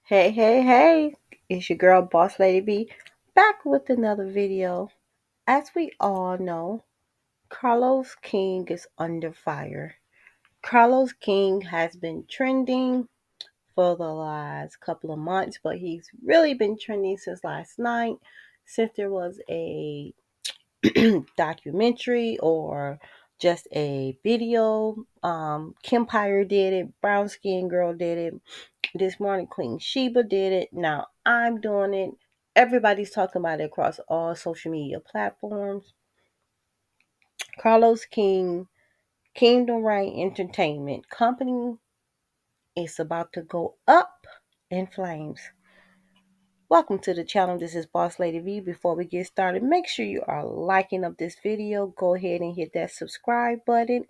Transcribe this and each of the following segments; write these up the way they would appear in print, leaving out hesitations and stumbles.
Hey, hey, hey, it's your girl Boss Lady B back with another video. As we all know, Carlos King is under fire. Carlos King has been trending for the last couple of months, but he's really been trending since last night, since there was a documentary or just a video. Kim Pyre did it, Brown Skin Girl did it. This morning, Queen Sheba did it. Now I'm doing it. Everybody's talking about it across all social media platforms. Carlos King, Kingdom Reign Entertainment Company is about to go up in flames. Welcome to the channel. This is Boss Lady V. Before we get started, make sure you are liking up this video. Go ahead and hit that subscribe button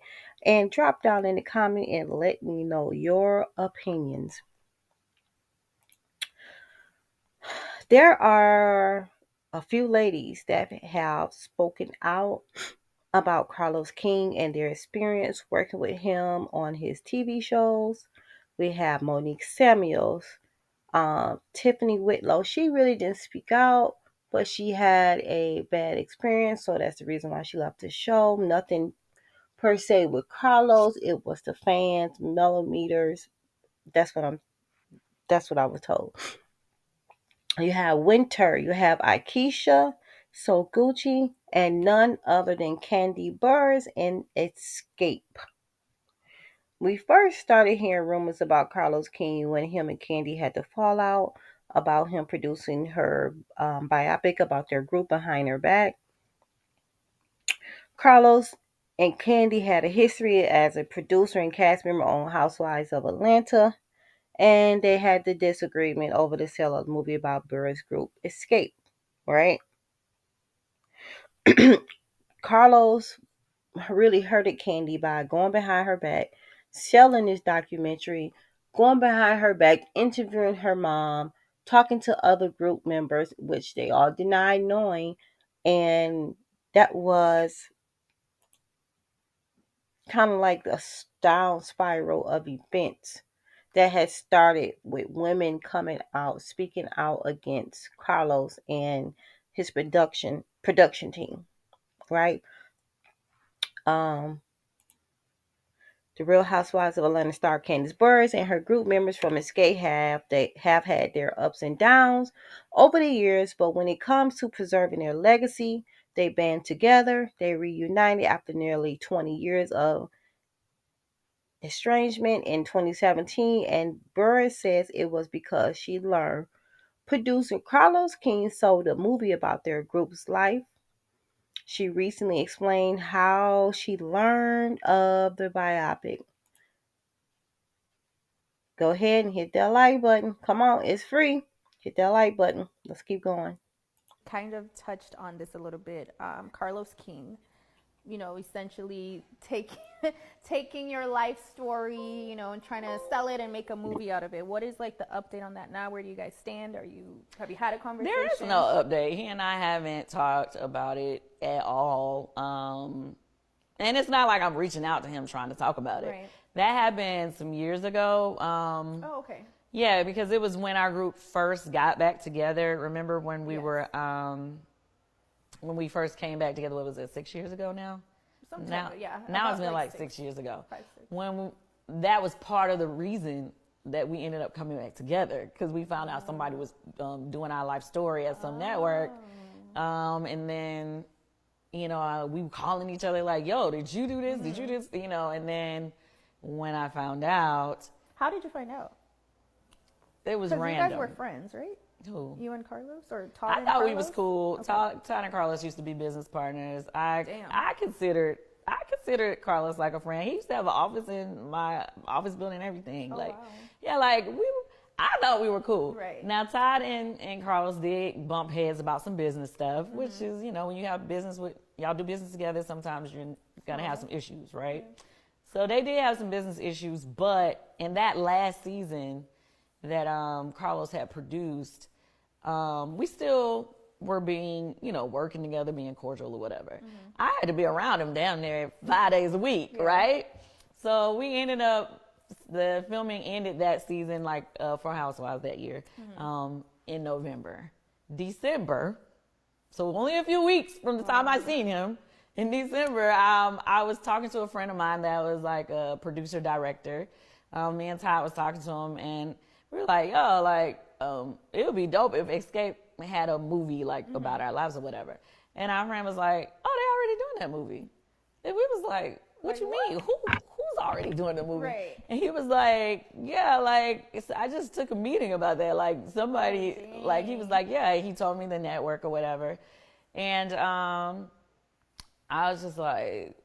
and drop down in the comment and let me know your opinions. There are a few ladies that have spoken out about Carlos King and their experience working with him on his TV shows. We have Monique Samuels, Tiffany Whitlow. She really didn't speak out, but she had a bad experience, so that's the reason why she left the show. Nothing per se with Carlos. It was the fans, millimeters. That's what I'm. That's what I was told. You have Winter, you have Aikisha, So Gucci, and none other than Candy Burrs in Escape. We first started hearing rumors about Carlos King when him and Candy had to fall out about him producing her biopic about their group behind her back. Carlos and Candy had a history as a producer and cast member on Housewives of Atlanta, and they had the disagreement over the sale of the movie about Burr's group Escape, right? Carlos really hurted Candy by going behind her back, selling this documentary, going behind her back, interviewing her mom, talking to other group members, which they all denied knowing. And that was kind of like a down spiral of events that had started with women coming out, speaking out against Carlos and his production team, right? Um, The Real Housewives of Atlanta star Candice Burrs and her group members from Escape have had their ups and downs over the years, but when it comes to preserving their legacy, they band together. They reunited after nearly 20 years of estrangement in 2017, and Burrs says it was because she learned producer Carlos King sold a movie about their group's life. She recently explained how she learned of the biopic. Go ahead and hit that like button. Come on, it's free. Hit that like button. Let's keep going. Kind of touched on this a little bit. Carlos King, essentially taking your life story, and trying to sell it and make a movie out of it. What is like the update on that now? Where do you guys stand? Have you had a There is conversation? no update. He and I haven't talked about it at all. And it's not like I'm reaching out to him trying to talk about it. Right. That happened some years ago. Oh, okay. Yeah, because it was when our group first got back together. Remember when we Yes. were when we first came back together? What was it? 6 years ago now. Sometime, yeah. Now it's About been like six. 6 years ago. 5, 6. That was part of the reason that we ended up coming back together because we found out somebody was doing our life story at some network, and then we were calling each other like, "Yo, did you do this? Did you do this?" And then when I found out, How did you find out? it was Because you random. guys were friends, right? Who? You and Carlos, or Todd I and thought Carlos? we was cool. Okay. Todd and Carlos used to be business partners. Damn. I considered Carlos like a friend. He used to have an office in my office building and everything. Oh, Like, wow. yeah, like I thought we were cool. Right. Now Todd and Carlos did bump heads about some business stuff, which is, when you have business with y'all do business together, sometimes you're gonna have some issues, right? So they did have some business issues, but in that last season that Carlos had produced, we still were being, working together, being cordial or whatever. I had to be around him down there 5 days a week, right? So we ended up the filming ended that season, like for Housewives that year, in November. December, so only a few weeks from the time I seen him. In December, I was talking to a friend of mine that was like a producer director. Me and Todd was talking to him, and we were like, "Yo, like, it would be dope if Escape had a movie like about our lives or whatever." And our friend was like, "Oh, they already doing that movie." And we was like, "What you mean? Who's already doing the movie?" Right. And he was like, "Yeah, like I just took a meeting about that. Like somebody, like he was like, yeah, he told me the network or whatever." And I was just like,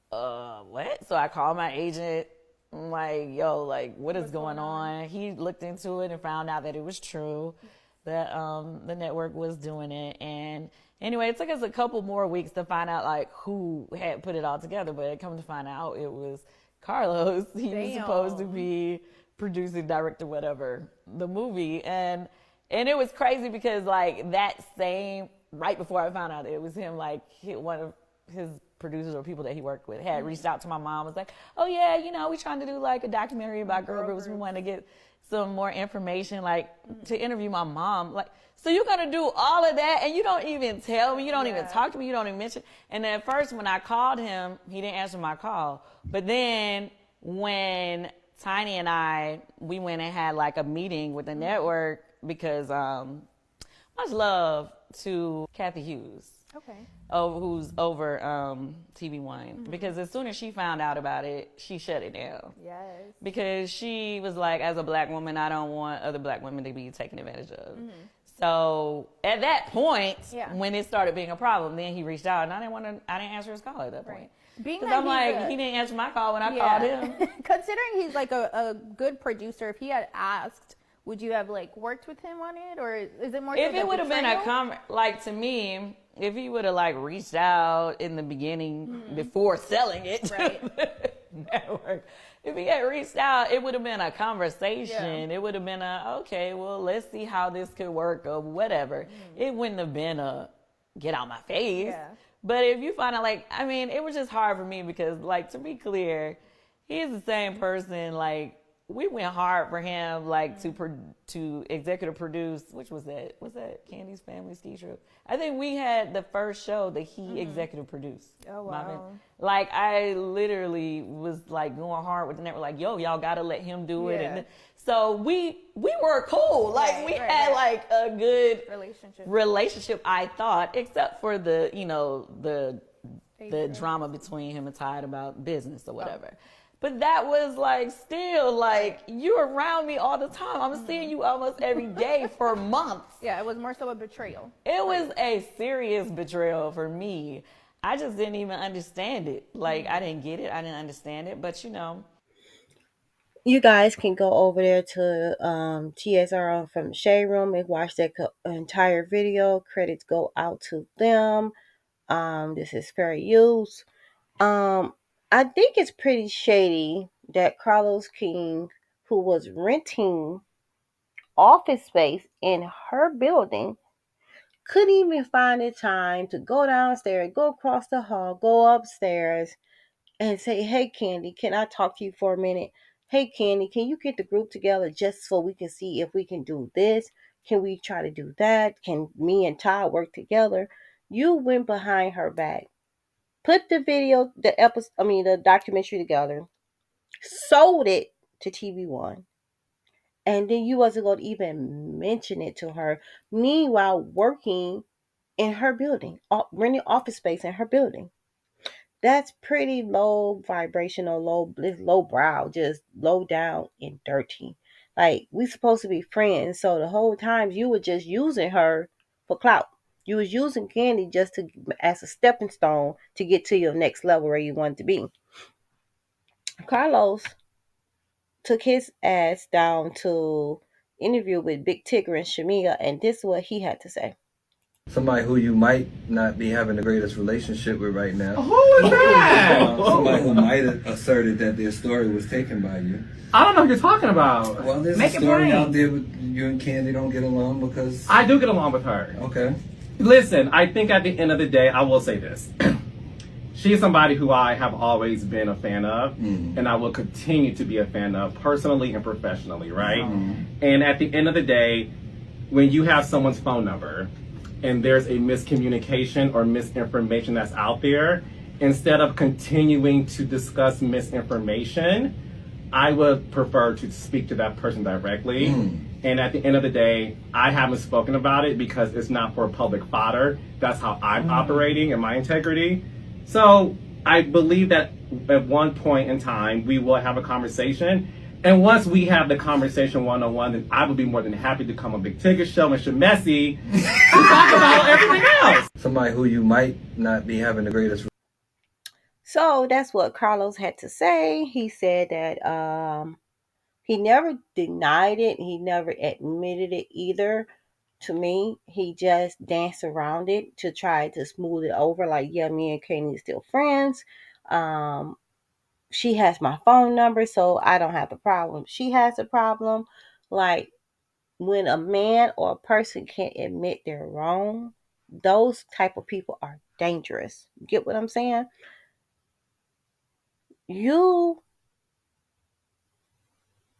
what? So I called my agent. I'm like, yo, like, what is going on? He looked into it and found out that it was true, that the network was doing it. And anyway, it took us a couple more weeks to find out, like, who had put it all together. But it come to find out it was Carlos. He was supposed to be producing, director, whatever, the movie. And it was crazy because, like, that same, right before I found out it was him, like, one of his producers or people that he worked with had reached out to my mom, was like, "Oh yeah, you know, we trying to do like a documentary about girl groups. We want to get some more information, like to interview my mom." Like, so you're gonna do all of that and you don't even tell me, you don't even talk to me, you don't even mention. And then at first when I called him, he didn't answer my call. But then when Tiny and we went and had like a meeting with the network, because much love to Kathy Hughes. Okay. Who's over TV1, because as soon as she found out about it, she shut it down. Yes. Because she was like, as a black woman, I don't want other black women to be taken advantage of. So at that point, when it started being a problem, then he reached out, and I didn't answer his call at that point. Because I'm like, he didn't answer my call when I called him. Considering he's like a good producer, if he had asked, would you have like worked with him on it, or is it more? If it would have been like, to me, if he would have like reached out in the beginning before selling it to the network, if he had reached out, it would have been a conversation. It would have been okay, well, let's see how this could work or whatever. It wouldn't have been a get out my face. But if you find out, like, I mean, it was just hard for me because, like, to be clear, he's the same person, like, we went hard for him, like, to executive produce, which was that? Was that Candy's Family Ski Trip? I think we had the first show that he executive produced. Oh, wow. Like, I literally was, like, going hard with the network, like, yo, y'all got to let him do it. And so we were cool. Like, we had, like, a good relationship, I thought, except for the, you know, the drama between him and Tide about business or whatever. But that was like, still like, you're around me all the time. I'm seeing you almost every day for months. Yeah, it was more so a betrayal. It was a serious betrayal for me. I just didn't even understand it. Like, I didn't get it. I didn't understand it. But, you know. You guys can go over there to TSR from the Shade Room and watch that entire video. Credits go out to them. This is fair use. I think it's pretty shady that Carlos King, who was renting office space in her building, couldn't even find the time to go downstairs, go across the hall, go upstairs, and say, "Hey, Candy, can I talk to you for a minute? Hey, Candy, can you get the group together just so we can see if we can do this? Can we try to do that? Can me and Todd work together?" You went behind her back, put the the documentary together, sold it to TV1, and then you wasn't going to even mention it to her. Meanwhile, working in her building, renting office space in her building. That's pretty low vibrational, low brow, just low down and dirty. Like, we supposed to be friends, so the whole time you were just using her for clout. You was using Candy just as a stepping stone to get to your next level where you wanted to be. Carlos took his ass down to interview with Big Tigger and Shamia, and this is what he had to say. Somebody who you might not be having the greatest relationship with right now. Who is that? Somebody who might have asserted that their story was taken by you. I don't know what you're talking about. Well, there's Make a it story plain. out there with you and Candy don't get along because... I do get along with her. Okay. Listen, I think at the end of the day, I will say this. she is somebody who I have always been a fan of, and I will continue to be a fan of personally and professionally, right? And at the end of the day, when you have someone's phone number and there's a miscommunication or misinformation that's out there, instead of continuing to discuss misinformation, I would prefer to speak to that person directly. And at the end of the day, I haven't spoken about it because it's not for public fodder. That's how I'm operating and my integrity. So I believe that at one point in time, we will have a conversation. And once we have the conversation one-on-one, then I would be more than happy to come on Big Ticket Show and Shamessi to talk about everything else. Somebody who you might not be having the greatest. So that's what Carlos had to say. He said that he never denied it. He never admitted it either. To me, he just danced around it to try to smooth it over. Like, yeah, me and Kanye are still friends. She has my phone number, so I don't have a problem. She has a problem. Like, when a man or a person can't admit they're wrong, those type of people are dangerous. Get what I'm saying? You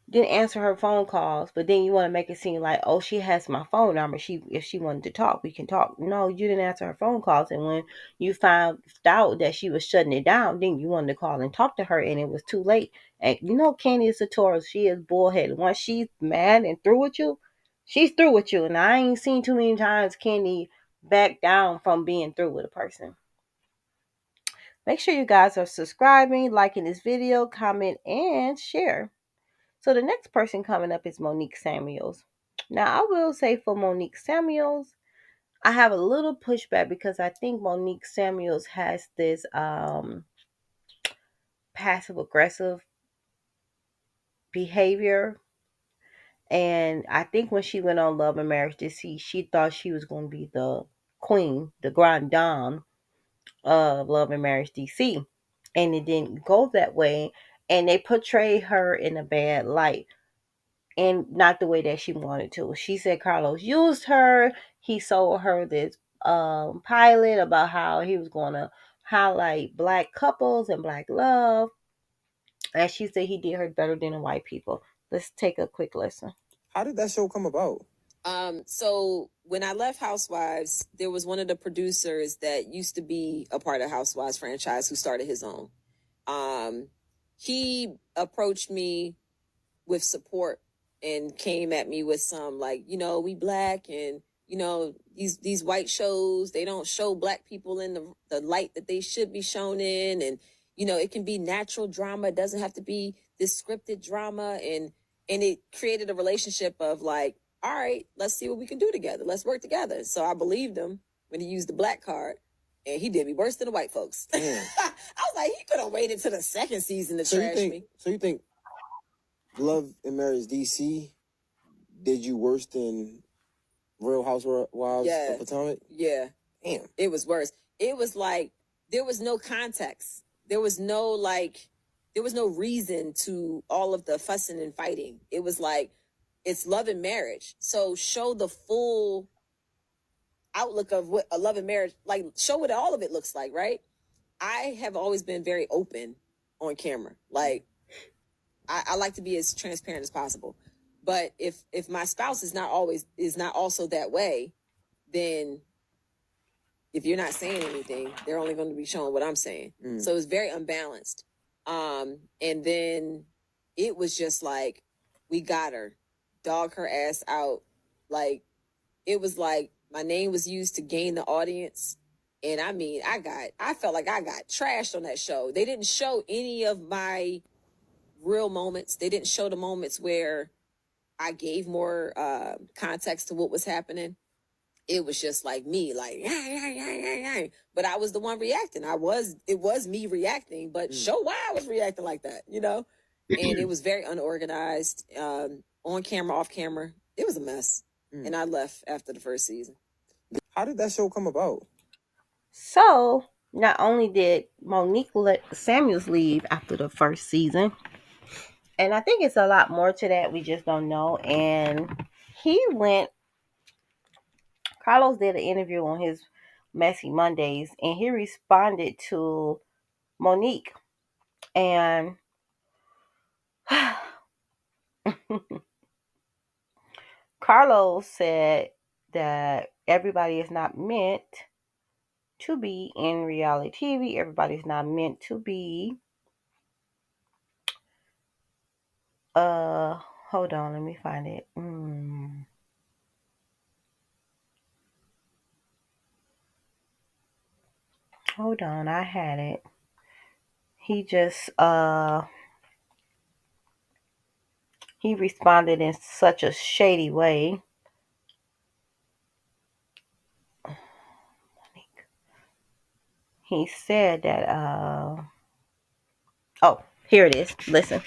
didn't answer her phone calls, but then you want to make it seem like, oh, she has my phone number. If she wanted to talk, we can talk. No, you didn't answer her phone calls, and when you found out that she was shutting it down, then you wanted to call and talk to her, and it was too late. And you know, Candy is a Taurus. She is bullheaded. Once she's mad and through with you, she's through with you. And I ain't seen too many times Candy back down from being through with a person. Make sure you guys are subscribing, liking this video, comment, and share. So the next person coming up is Monique Samuels. Now, I will say for Monique Samuels, I have a little pushback because I think Monique Samuels has this passive aggressive behavior. And I think when she went on Love and Marriage DC, she thought she was going to be the queen, the grand dame of Love and Marriage DC. And it didn't go that way. And they portrayed her in a bad light. And not the way that she wanted to. She said Carlos used her. He sold her this pilot about how he was going to highlight black couples and black love. And she said he did her better than the white people. Let's take a quick listen. How did that show come about? So when I left Housewives, there was one of the producers that used to be a part of Housewives franchise who started his own. He approached me with support and came at me with some like, we black and, these white shows, they don't show black people in the light that they should be shown in. And, it can be natural drama. It doesn't have to be this scripted drama. And it created a relationship of like, all right, let's see what we can do together. Let's work together. So I believed him when he used the black card. And he did me worse than the white folks. I was like, he could have waited till the second season to trash me. So you think Love and Marriage DC did you worse than Real Housewives of Potomac? Yeah. Damn. It was worse. It was like, there was no context. There was no reason to all of the fussing and fighting. It was like, it's love and marriage. So show the full outlook of what a love and marriage, like show what all of it looks like, right? I have always been very open on camera. Like, I like to be as transparent as possible. But if my spouse is not also that way, then if you're not saying anything, they're only going to be showing what I'm saying. So it was very unbalanced. And then it was just like, we got her, dog her ass out. Like, it was like my name was used to gain the audience. And I mean, I felt like I got trashed on that show. They didn't show any of my real moments. They didn't show the moments where I gave more context to what was happening. It was just like me, like, but I was the one reacting. It was me reacting, but show why I was reacting like that, And it was very unorganized, on camera, off camera. It was a mess. And I left after the first season. How did that show come about? So, not only did Monique Samuels leave after the first season, and I think it's a lot more to that, we just don't know. And Carlos did an interview on his Messy Mondays, and he responded to Monique. And Carlos said that everybody is not meant to be in reality TV. Everybody's not meant to be. Hold on, let me find it. Hold on, I had it. He just he responded in such a shady way. He said that oh, here it is. Listen.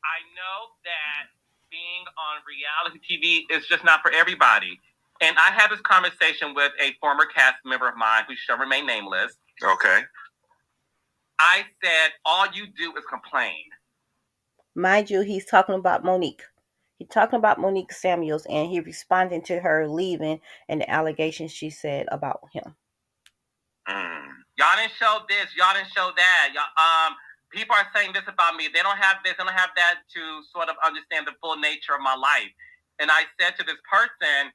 I know that being on reality TV is just not for everybody. And I had this conversation with a former cast member of mine who shall remain nameless. Okay. I said, all you do is complain. Mind you, he's talking about Monique. He's talking about Monique Samuels, and he responding to her leaving and the allegations she said about him. Y'all didn't show this. Y'all didn't show that. People are saying this about me. They don't have this. They don't have that to sort of understand the full nature of my life. And I said to this person,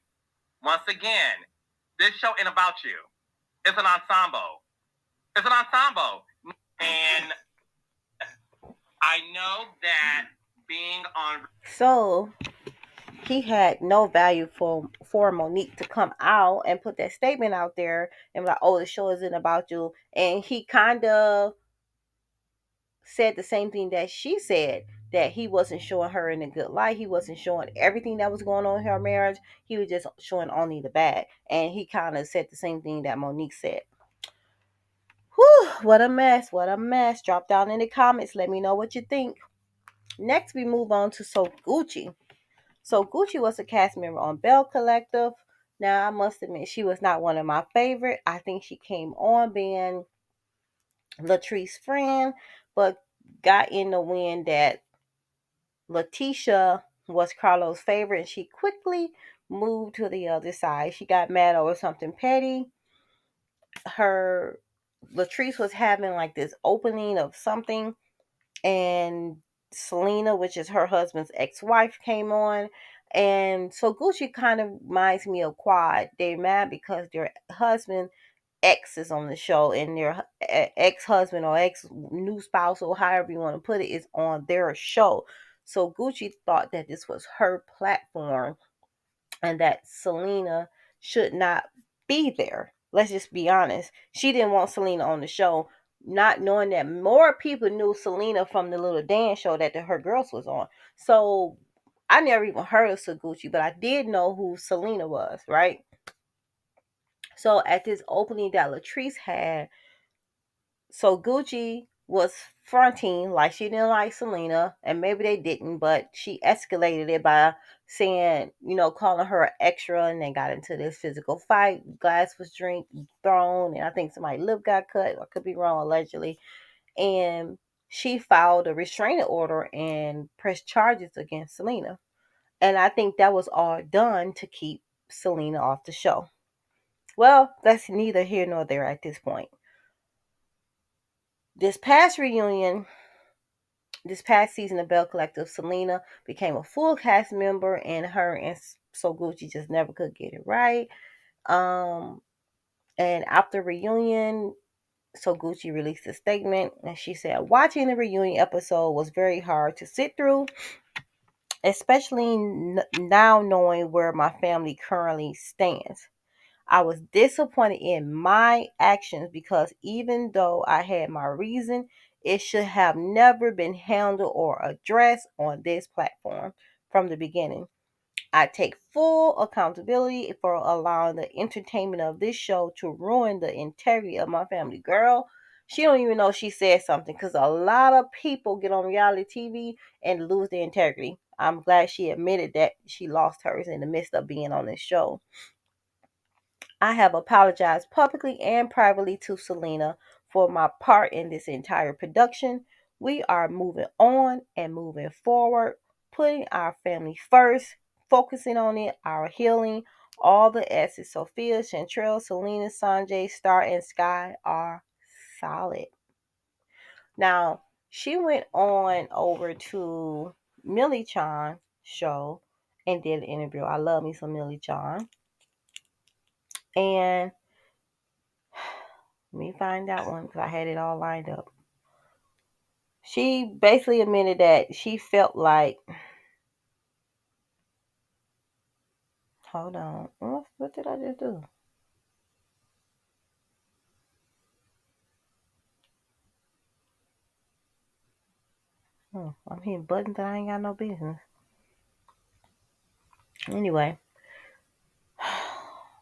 once again, this show ain't about you. It's an ensemble. It's an ensemble. And I know that being on. So he had no value for Monique to come out and put that statement out there and be like, oh, the show isn't about you. And he kind of said the same thing that she said, that he wasn't showing her in a good light. He wasn't showing everything that was going on in her marriage. He was just showing only the bad. And he kind of said the same thing that Monique said. Whew, what a mess. What a mess. Drop down in the comments. Let me know what you think. Next, we move on to So Gucci. So Gucci was a cast member on Bell Collective. Now, I must admit, she was not one of my favorite. I think she came on being Latrice's friend, but got in the wind that Letitia was Carlos' favorite, and she quickly moved to the other side. She got mad over something petty. Her Latrice was having like this opening of something, and Selena, which is her husband's ex-wife, came on. And so Gucci kind of reminds me of Quad. They're mad because their husband ex is on the show, and their ex-husband or ex-new spouse, or however you want to put it, is on their show. So Gucci thought that this was her platform and that Selena should not be there. Let's just be honest. She didn't want Selena on the show, not knowing that more people knew Selena from the little dance show that Her Girls was on. So I never even heard of Gucci, but I did know who Selena was, right? So at this opening that Latrice had, so Gucci was fronting like she didn't like Selena, and maybe they didn't, but she escalated it by saying, calling her an extra, and they got into this physical fight. Glass was thrown, and I think somebody's lip got cut. I could be wrong, allegedly. And she filed a restraining order and pressed charges against Selena. And I think that was all done to keep Selena off the show. Well, that's neither here nor there at this point. This past reunion, this past season of Bell Collective, Selena became a full cast member, and her and So Gucci just never could get it right. And after reunion, So Gucci released a statement, and she said, watching the reunion episode was very hard to sit through, especially now knowing where my family currently stands. I was disappointed in my actions because even though I had my reason, it should have never been handled or addressed on this platform from the beginning. I take full accountability for allowing the entertainment of this show to ruin the integrity of my family. Girl, she don't even know she said something, because a lot of people get on reality TV and lose their integrity. I'm glad she admitted that she lost hers in the midst of being on this show. I have apologized publicly and privately to Selena for my part in this entire production. We are moving on and moving forward, putting our family first, focusing on it, our healing. All the S's, Sophia, Chantrell, Selena, Sanjay, Star, and Sky, are solid. Now, she went on over to Millichun show and did an interview. I love me some Millichun. And let me find that one because I had it all lined up. She basically admitted that she felt like, hold on, what did I just do? I'm hitting buttons that I ain't got no business. Anyway,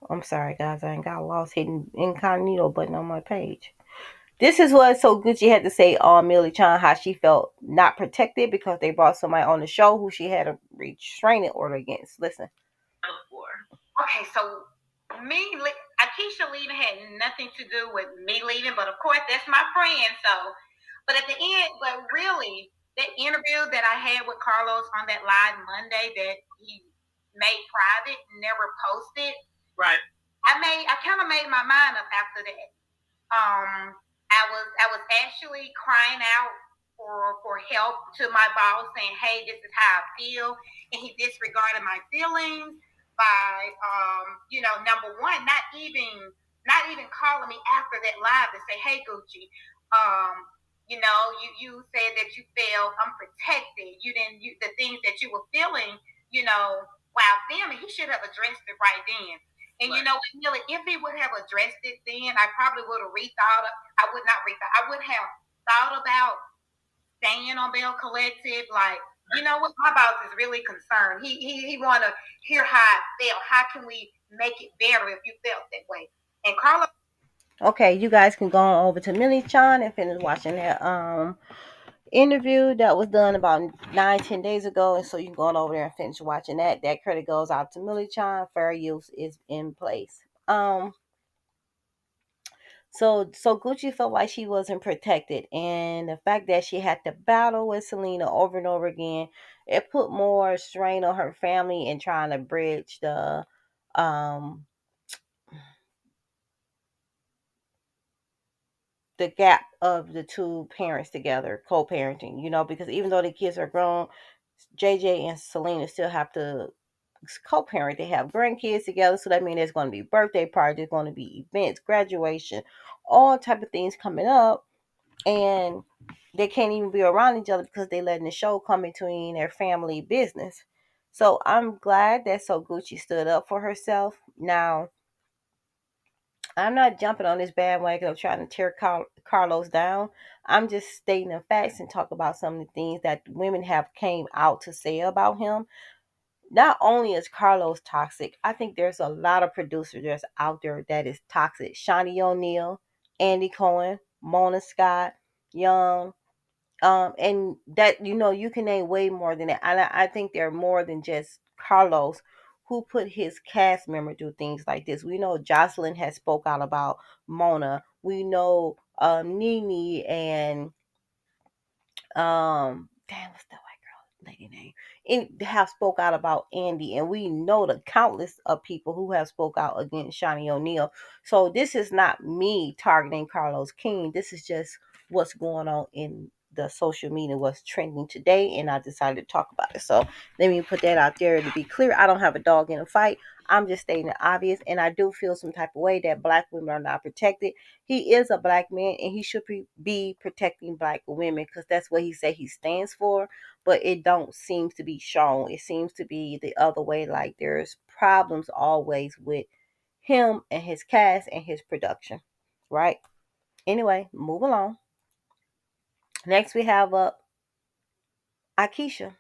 I'm sorry guys, I ain't got lost hitting incognito button on my page. This is what So Gucci had to say on Millie Chan, how she felt not protected because they brought somebody on the show who she had a restraining order against. Listen. Okay, so Akeisha leaving had nothing to do with me leaving, but of course that's my friend. So, but at the end, but really, that interview that I had with Carlos on that live Monday that he made private, never posted. Right. I kind of made my mind up after that. I was actually crying out for help to my boss, saying, "Hey, this is how I feel," and he disregarded my feelings by, number one, not even calling me after that live to say, "Hey, Gucci, you said that you felt unprotected. The things that you were feeling, while filming, he should have addressed it right then." And right. Neely, if he would have addressed it then, I probably would have rethought. I would not rethought. I would have thought about staying on Bell Collective. Like, you know what? My boss is really concerned. He want to hear how I felt. How can we make it better if you felt that way? And Carla. Okay, you guys can go on over to Millie Chan and finish watching that interview that was done about 9-10 days ago, and so you can go on over there and finish watching that. That credit goes out to Millie Chan. Fair use is in place. So Gucci felt like she wasn't protected, and the fact that she had to battle with Selena over and over again, it put more strain on her family in trying to bridge um the gap of the two parents together, co-parenting, because even though the kids are grown, JJ and Selena still have to co-parent. They have grandkids together, so that means there's going to be birthday parties, there's going to be events, graduation, all type of things coming up, and they can't even be around each other because they letting the show come between their family business. So I'm glad that So Gucci stood up for herself. Now, I'm not jumping on this bandwagon of trying to tear Carlos down. I'm just stating the facts and talk about some of the things that women have came out to say about him. Not only is Carlos toxic, I think there's a lot of producers that's out there that is toxic. Shawnee O'Neal, Andy Cohen, Mona Scott, Young, and that you can name way more than that. And I think there are more than just Carlos who put his cast member do things like this. We know Jocelyn has spoke out about Mona. We know Nene and damn, what's that white girl lady name? And have spoke out about Andy, and we know the countless of people who have spoke out against Shawnee O'Neal. So this is not me targeting Carlos King. This is just what's going on in the social media, what's trending today, and I decided to talk about it. So let me put that out there to be clear. I don't have a dog in a fight. I'm just stating the obvious, and I do feel some type of way that black women are not protected. He is a black man, and he should be protecting black women because that's what he said he stands for. But it don't seem to be shown. It seems to be the other way. Like there's problems always with him and his cast and his production, right? Anyway, move along. Next we have Akeisha.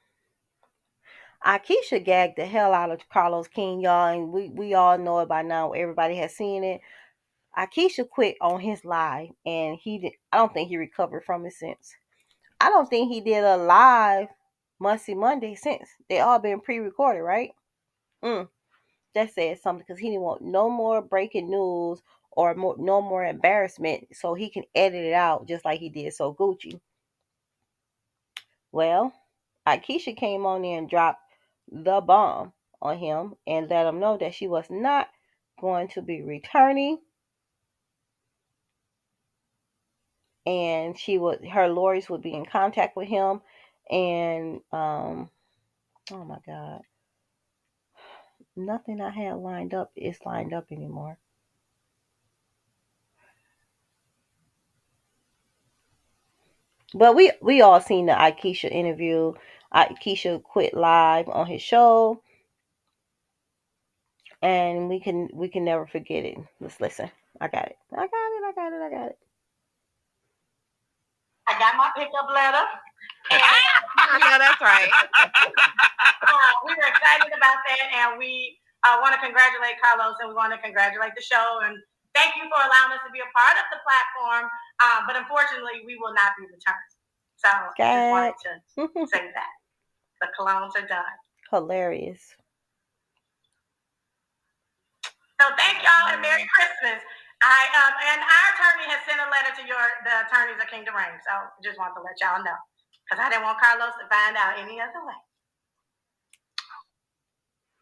Akeisha gagged the hell out of Carlos King, y'all, and we all know it by now. Everybody has seen it. Akeisha quit on his live, and I don't think he recovered from it since. I don't think he did a live Muncie Monday since. They all been pre-recorded, right? That says something because he didn't want no more breaking news or no more embarrassment, so he can edit it out just like he did So Gucci. Well, Akeisha came on there and dropped the bomb on him and let him know that she was not going to be returning and her lawyers would be in contact with him, and oh my God, nothing I had lined up is lined up anymore. But we all seen the Akeisha interview. Akeisha quit live on his show, and we can never forget it. Let's listen. I got it. I got it. I got it. I got it. I got my pickup letter. Yeah, that's right. We were excited about that, and we want to congratulate Carlos, and we want to congratulate the show, and thank you for allowing us to be a part of the platform. But unfortunately, we will not be returned. So just wanted to say that the colognes are done. Hilarious. So thank y'all and Merry Christmas. And our attorney has sent a letter to the attorneys of Kingdom Reign. So just want to let y'all know, because I didn't want Carlos to find out any other way.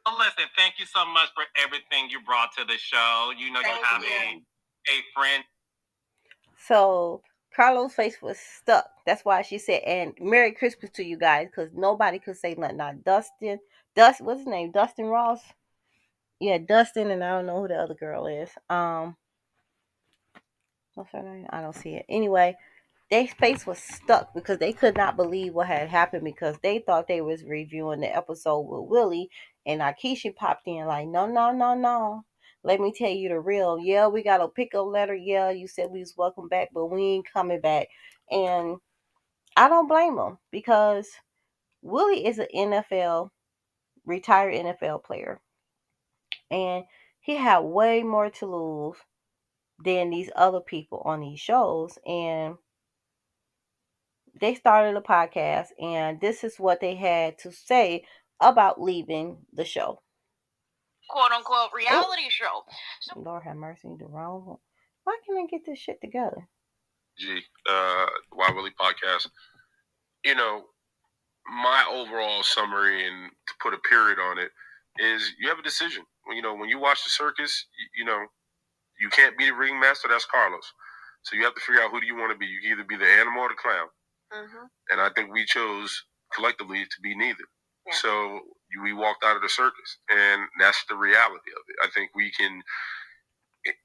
Well, listen, thank you so much for everything you brought to the show. You know, you have a friend. So Carlos' face was stuck. That's why she said, and Merry Christmas to you guys, because nobody could say nothing. Not what's his name? Dustin Ross? Yeah, Dustin, and I don't know who the other girl is. What's her name? I don't see it. Anyway, their face was stuck because they could not believe what had happened, because they thought they was reviewing the episode with Willie, and Akeisha popped in like, no, no, no, no. Let me tell you the real. Yeah, we got a pickup letter. Yeah, you said we was welcome back, but we ain't coming back. And I don't blame them, because Willie is an retired NFL player, and he had way more to lose than these other people on these shows. And they started a podcast, and this is what they had to say about leaving the show. Quote unquote reality show. So, Lord have mercy, the wrong one. Why can't I get this shit together? Why Willie podcast. You know, my overall summary, and to put a period on it, is you have a decision. You know, when you watch the circus, you know, you can't be the ringmaster. That's Carlos. So you have to figure out who do you want to be. You can either be the animal or the clown. Mm-hmm. And I think we chose collectively to be neither. Yeah. So we walked out of the circus, and that's the reality of it. I think we can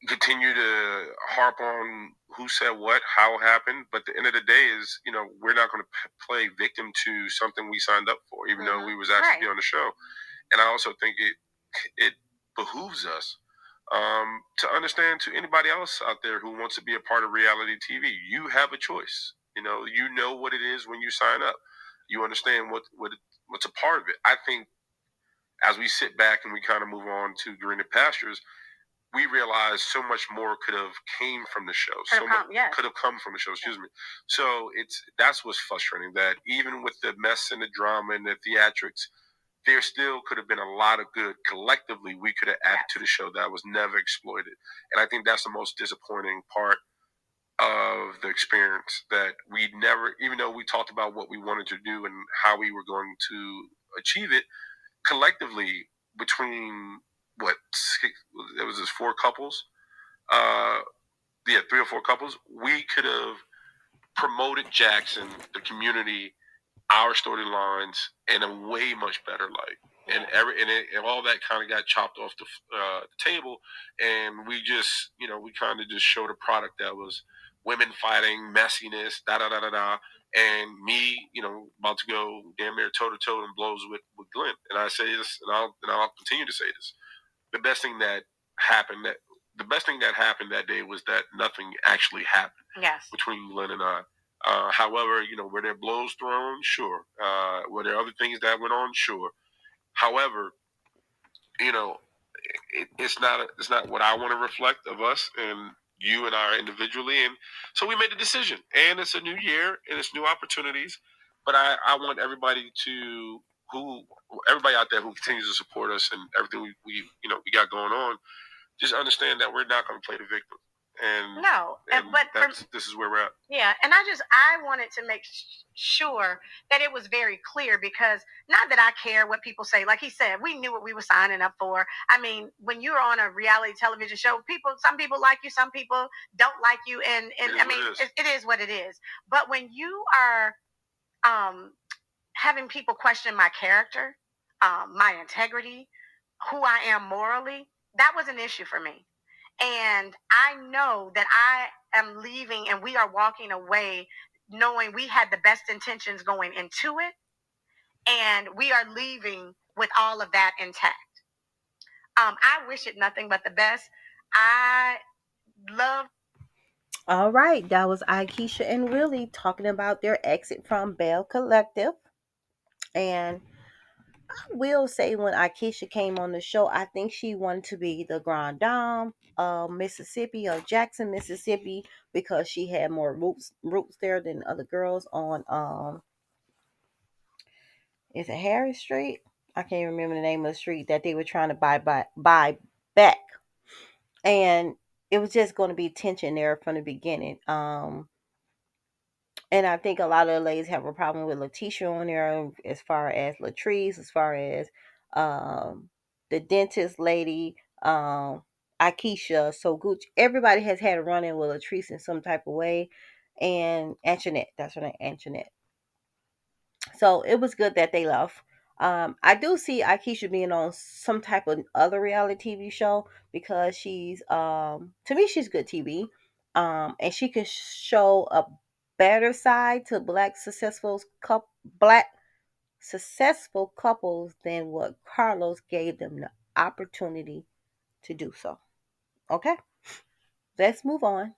continue to harp on who said what, how it happened, but the end of the day is, you know, we're not going to play victim to something we signed up for, even though we was actually on the show. And I also think it behooves us to understand, to anybody else out there who wants to be a part of reality TV, you have a choice. You know what it is when you sign up. You understand what's a part of it. I think as we sit back and we kind of move on to greener pastures, we realized so much more could have came from the show. Could have come from the show. Excuse me. So that's what's frustrating. That even with the mess and the drama and the theatrics, there still could have been a lot of good collectively we could have added to the show that was never exploited. And I think that's the most disappointing part of the experience, that we never, even though we talked about what we wanted to do and how we were going to achieve it collectively between there was this 4 couples, 3 or 4 couples, we could have promoted Jackson, the community, our storylines in a way much better light. And all that kind of got chopped off the table, and we just, we kind of just showed a product that was women fighting, messiness, da da da da da, and me, about to go damn near toe to toe in blows with Glenn. And I say this, and I'll continue to say this: the best thing that happened that day was that nothing actually happened. Yes. Between Glenn and I. However, were there blows thrown? Sure. Were there other things that went on? Sure. However, it's not what I want to reflect of us and you and I individually. And so we made a decision. And it's a new year and it's new opportunities. But I want everybody everybody out there who continues to support us and everything we got going on, just understand that we're not going to play the victim. And no, but this is where we're at. Yeah, and I wanted to make sure that it was very clear, because not that I care what people say. Like he said, we knew what we were signing up for. I mean, when you're on a reality television show, some people like you, some people don't like you, and I mean, it is what it is. But when you are um, having people question my character, my integrity, who I am morally, that was an issue for me. And I know that I am leaving and we are walking away knowing we had the best intentions going into it. And we are leaving with all of that intact. I wish it nothing but the best. I love. All right, that was Aikisha and Willie talking about their exit from Bell Collective. And I will say, when Aikisha came on the show, I think she wanted to be the Grand Dame of Mississippi, of Jackson, Mississippi, because she had more roots there than other girls on is it Harris Street? I can't remember the name of the street that they were trying to buy back. And it was just going to be tension there from the beginning. And I think a lot of the ladies have a problem with Letitia on there, as far as Latrice, as far as um, the dentist lady, Aikisha, so Gucci. Everybody has had a run in with Latrice in some type of way. And Antoinette, that's her name, Antoinette. So it was good that they left. I do see Aikisha being on some type of other reality TV show, because she's to me she's good TV. And she can show a better side to black successful couples than what Carlos gave them the opportunity to do so. Okay, let's move on.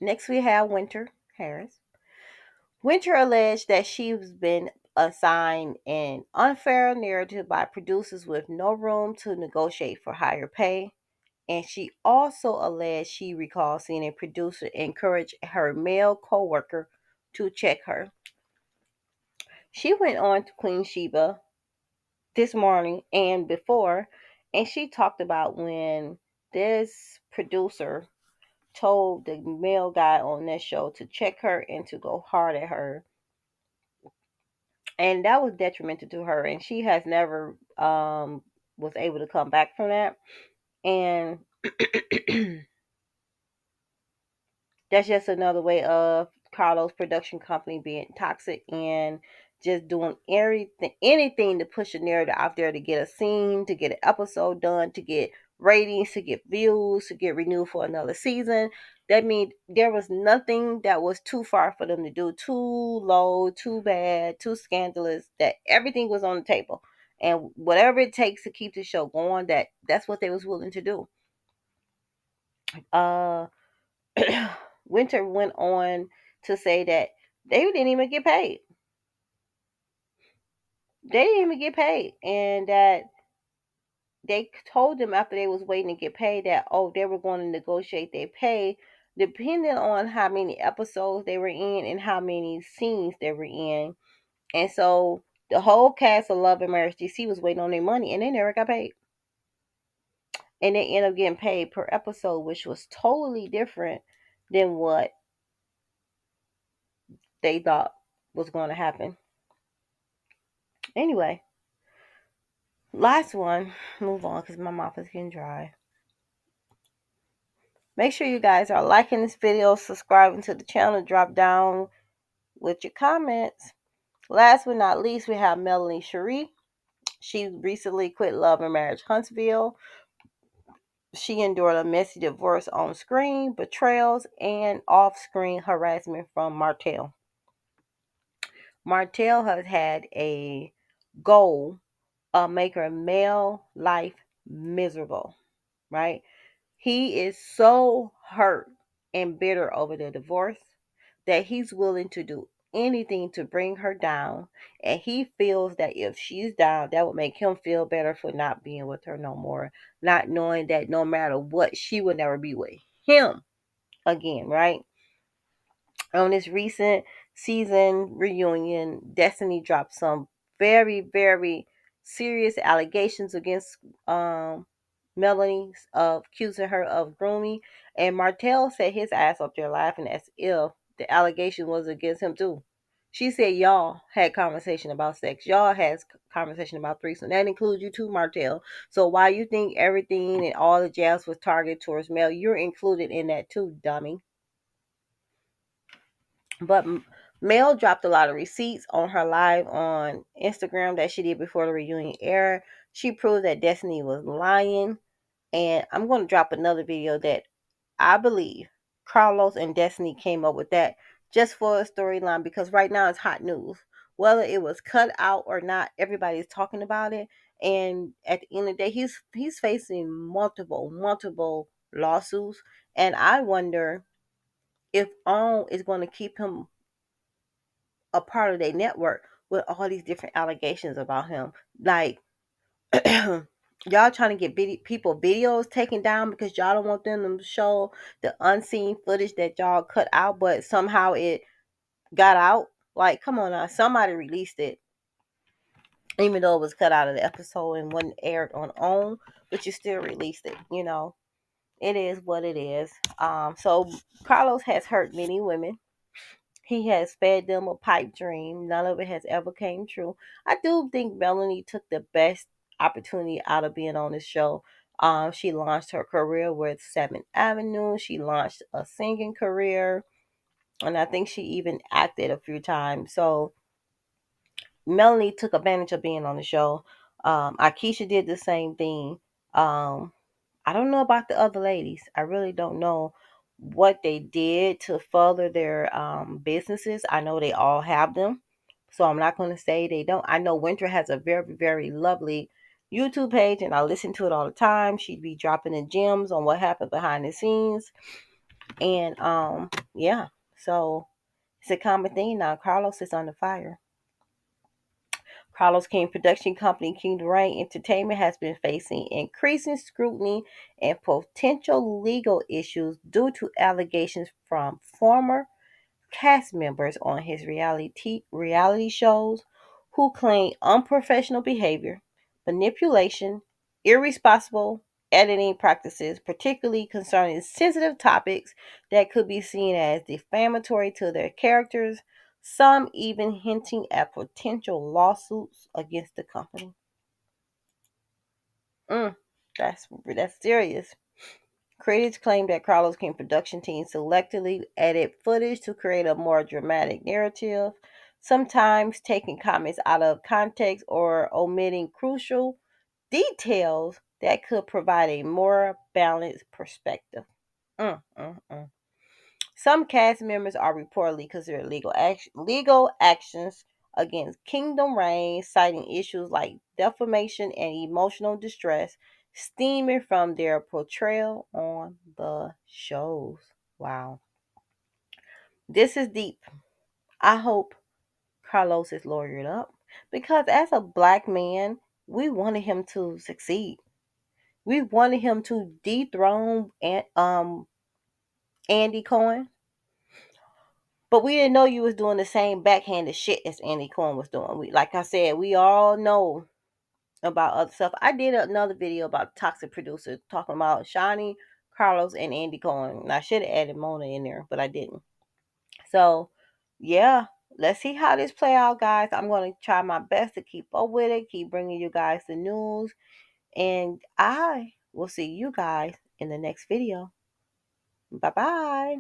Next we have Winter Harris. Winter alleged that she's been assigned an unfair narrative by producers with no room to negotiate for higher pay. And she also alleged she recalls seeing a producer encourage her male coworker to check her. She went on to Queen Sheba this morning and before, and she talked about when this producer told the male guy on that show to check her and to go hard at her, and that was detrimental to her, and she has never was able to come back from that. And that's just another way of Carlos production company being toxic and just doing anything to push a narrative out there, to get a scene, to get an episode done, to get ratings, to get views, to get renewed for another season. That means there was nothing that was too far for them to do, too low, too bad, too scandalous, that everything was on the table. And whatever it takes to keep the show going, that's what they was willing to do. Uh Winter went on to say that they didn't even get paid. They didn't even get paid. And that they told them after they was waiting to get paid that, oh, they were going to negotiate their pay depending on how many episodes they were in and how many scenes they were in. And so the whole cast of Love and Marriage DC was waiting on their money, and they never got paid. And they ended up getting paid per episode, which was totally different than what they thought was going to happen. Anyway, last one. Move on because my mouth is getting dry. Make sure you guys are liking this video, subscribing to the channel, drop down with your comments. Last but not least, we have Melanie Cherie. She recently quit Love and Marriage Huntsville. She endured a messy divorce on screen, betrayals, and off-screen harassment from Martell. Martell has had a goal of making her male life miserable, right? He is so hurt and bitter over the divorce that he's willing to do anything to bring her down. And he feels that if she's down, that would make him feel better for not being with her no more. Not knowing that no matter what, she would never be with him again, right? On this recent season reunion, Destiny dropped some very, very serious allegations against Melanie accusing her of grooming, and Martell said his ass up there laughing as if the allegation was against him too. She said y'all had conversation about sex. Y'all had conversation about threesome. That includes you too, Martell. So why you think everything and all the jabs was targeted towards Mel, you're included in that too, dummy. But Mel dropped a lot of receipts on her live on Instagram that she did before the reunion aired. She proved that Destiny was lying. And I'm going to drop another video that I believe Carlos and Destiny came up with that just for a storyline, because right now it's hot news. Whether it was cut out or not, everybody's talking about it. And at the end of the day, he's facing multiple lawsuits. And I wonder if OWN is going to keep him a part of their network with all these different allegations about him. Like, y'all trying to get people videos taken down because y'all don't want them to show the unseen footage that y'all cut out, but somehow it got out. Like, come on now, somebody released it, even though it was cut out of the episode and wasn't aired on OWN, but you still released it. You know, it is what it is. So Carlos has hurt many women. He has fed them a pipe dream. None of it has ever came true. I do think Melanie took the best opportunity out of being on this show. She launched her career with 7th Avenue. She launched a singing career. And I think she even acted a few times. So Melanie took advantage of being on the show. Akeisha did the same thing. Um, I don't know about the other ladies. I really don't know what they did to further their businesses. I know they all have them. So I'm not going to say they don't. I know Winter has a very lovely YouTube page, and I listen to it all the time. She'd be dropping the gems on what happened behind the scenes. And yeah. So it's a common thing now. Carlos is under fire. Carlos King production company Kingdom Reign Entertainment has been facing increasing scrutiny and potential legal issues due to allegations from former cast members on his reality shows who claim unprofessional behavior, manipulation, irresponsible editing practices, particularly concerning sensitive topics that could be seen as defamatory to their characters, some even hinting at potential lawsuits against the company. That's serious. Critics claim that Carlos King production team selectively edit footage to create a more dramatic narrative, sometimes taking comments out of context or omitting crucial details that could provide a more balanced perspective. Mm, mm, mm. Some cast members are reportedly considered legal actions against Kingdom Reign, citing issues like defamation and emotional distress stemming from their portrayal on the shows. Wow. This is deep. I hope Carlos is lawyered up because as a black man, we wanted him to succeed. We wanted him to dethrone Andy Cohen. But we didn't know you was doing the same backhanded shit as Andy Cohen was doing. Like I said, we all know about other stuff. I did another video about toxic producers talking about Shawnee, Carlos, and Andy Cohen. And I should have added Mona in there, but I didn't. So, yeah, let's see how this play out, guys. I'm going to try my best to keep up with it, keep bringing you guys the news, and I will see you guys in the next video. Bye-bye.